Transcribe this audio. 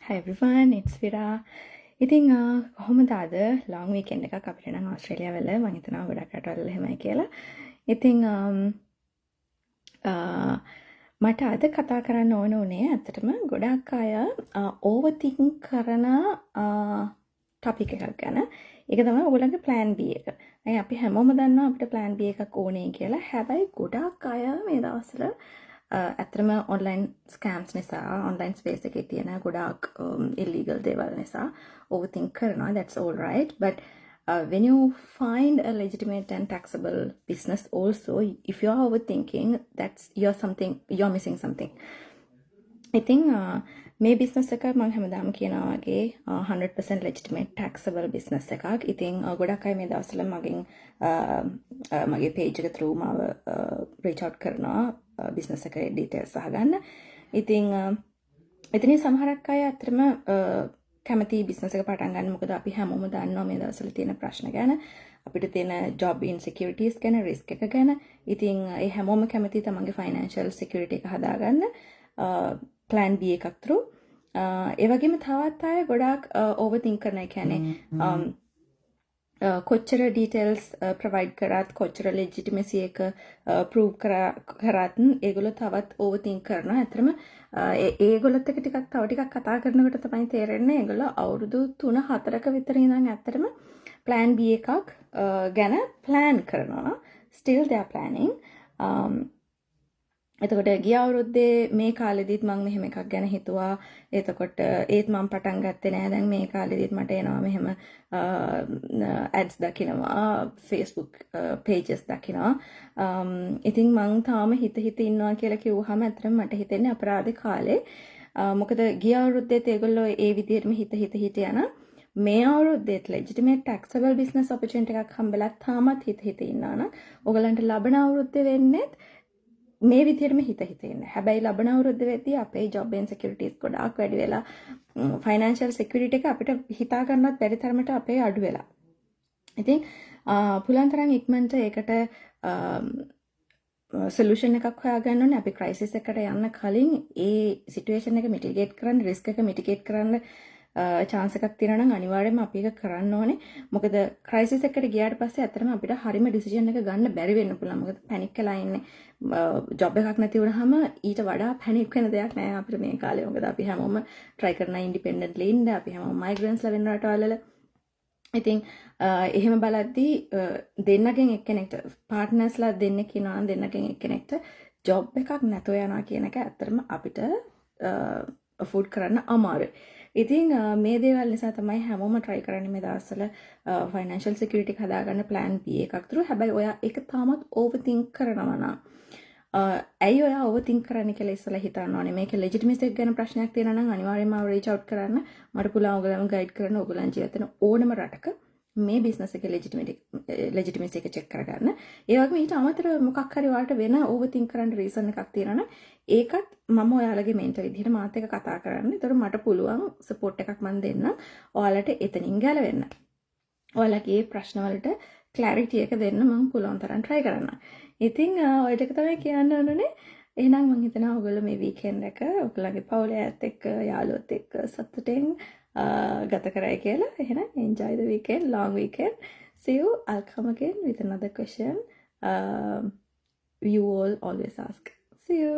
Hi everyone, it's Vira. ඉතින් කොහොමද අද long weekend එකක් අපිට නම් ඕස්ට්‍රේලියාවල මම හිතනවා ගොඩක් රටවල් එහෙමයි කියලා. ඉතින් මට අද කතා කරන්න ඕන උනේ ඇත්තටම ගොඩක් අය overthink කරන topic එකක් ගැන. ඒක තමයි ඔයගොල්ලන්ගේ plan B එක. අය අපි හැමෝම දන්නවා අපිට plan B එකක් ඕනේ කියලා. හැබැයි ගොඩක් අය මේ දවස්වල ඇත්තටම online scams නිසා online space එකේ තියෙන ගොඩාක් illegal දේවල් නිසා overthink කරනවා. That's all right, but when you find a legitimate and taxable business also, if you're overthinking, you're missing something. I think මේ business එක මම හැමදාම කියනවා වගේ 100% legitimate taxable business එකක්. ඉතින් ගොඩක් අය මේ දවස්වල මගේ page එක through මාව reach out කරනවා business එකේ details අහගන්න. ඉතින් එතනින් සමහරක් අය අතරම කැමති business එක පටන් ගන්න. මොකද අපි හැමෝම දන්නවා මේ දවස්වල තියෙන ප්‍රශ්න ගැන, අපිට තියෙන job insecurities ගැන, risk එක ගැන. ඉතින් ඒ හැමෝම කැමති තමන්ගේ financial security එක හදාගන්න plan B එකක් through. ඒ වගේම තවත් අය ගොඩාක් overthink කරන ඒ කියන්නේ කොච්චර details provide කරත් කොච්චර legitimacy එක prove කරත් ඒගොල්ලෝ තවත් overthink කරනවා. ඇත්තටම ඒගොල්ලොත් එක තව ටිකක් කතා කරනකොට තමයි තේරෙන්නේ ඒගොල්ලෝ අවුරුදු 3-4ක විතර ඉඳන් ඇත්තටම plan B එකක් ගැන plan කරනවා. Still they are planning. එතකොට ගිය අවුරුද්දේ මේ කාලෙදිත් මම මෙහෙම එකක් ගැන හිතුවා. එතකොට ඒත් මම පටන් ගත්තේ නෑ. දැන් මේ කාලෙදිත් මට එනවා මෙහෙම ads දකිනවා, Facebook pages දකිනවා. ඉතින් මම තාම හිත ඉන්නවා කියලා කිව්වහම අතරම මට හිතෙන්නේ අපරාධ කාලේ. මොකද ගිය අවුරුද්දේත් ඒගොල්ලෝ ඒ විදිහටම හිත හිටියන මේ අවුරුද්දේත් legitimate taxable business opportunity එකක් හම්බෙලා තාමත් හිත ඉන්නවා නම් ඔයගලන්ට ලබන අවුරුද්දේ වෙන්නේ මේ විදිහටම හිත ඉන්න. හැබැයි ලබන අවුරුද්ද වෙද්දී අපේ job insecurities ගොඩාක් වැඩි වෙලා financial security එක අපිට හිතා ගන්නවත් බැරි තරමට අපේ අඩු වෙලා. ඉතින් පුළුවන් තරම් ඉක්මනට ඒකට solution එකක් හොයාගන්න ඕනේ. අපි crisis එකට යන්න කලින් ඒ situation එක mitigate කරන්න, risk එක mitigate කරන්න chance එකක් තියෙනවා නම් අනිවාර්යයෙන්ම අපි ඒක කරන්න ඕනේ. මොකද crisis එකට ගියාට පස්සේ අතරම අපිට හරිම decision එක ගන්න බැරි වෙන්න පුළුවන්. මොකද panic වෙලා ඉන්නේ. job එකක් නැති වුනහම ඊට වඩා panic වෙන දෙයක් නෑ අපිට මේ කාලේ. මොකද අපි හැමෝම try කරනවා independently ඉන්න. අපි හැමෝම migrants ලා වෙන රටවල. ඉතින් එහෙම බලද්දී දෙන්නගෙන් එක්කෙනෙක්ට partners ලා දෙන්නෙක් ඉන්නවා නම් දෙන්නගෙන් එක්කෙනෙක්ට job එකක් නැතුව යනවා කියන එක ඇත්තටම අපිට afford කරන්න අමාරුයි. ඉතින් මේ දේවල් නිසා තමයි හැමෝම try කරන්නේ මේ දවස්වල financial security එක හදාගන්න plan B එකක් through. හැබැයි ඔයා ඒක තාමත් overthink කරනවා නම් ඇයි ඔයා overthink කරන්නේ කියලා ඉස්සෙල්ලා හිතන්න ඕනේ. මේක legitimacy එක ගැන ප්‍රශ්නයක් තියෙනවා නම් අනිවාර්යයෙන්ම reach out කරන්න. මට පුළුවන් ඔයගොල්ලන්ව guide කරන්න. ඔයගොල්ලන් ජීවත් වෙන ඕනම රටක මේ business එකේ legitimacy එක check කරගන්න. ඒ වගේම ඊට අමතරව මොකක් හරි ඔයාලට වෙන overthink කරන්න reason එකක් තියෙනවා නම් ඒකත් මම ඔයාලගේ mentor විදිහට මාත් එක්ක කතා කරන්න. ඒතර මට පුළුවන් support එකක් මම දෙන්න. ඔයාලට එතනින් ගැලවෙන්න. ඔයාලගේ ප්‍රශ්න වලට clarity එක දෙන්න මම පුළුවන් තරම් try කරන්න. ඉතින් ඔය ටික තමයි කියන්න ඕනේ. එහෙනම් මම හිතනවා ඔයගොල්ලෝ මේ weekend එක ඔයගොල්ලන්ගේ පවුලේ අයත් එක්ක යාළුවොත් එක්ක සතුටින් ගත කරයි කියලා. එහෙනම් enjoy the weekend, long weekend. See you. I'll come again with another question. You all always ask. See you.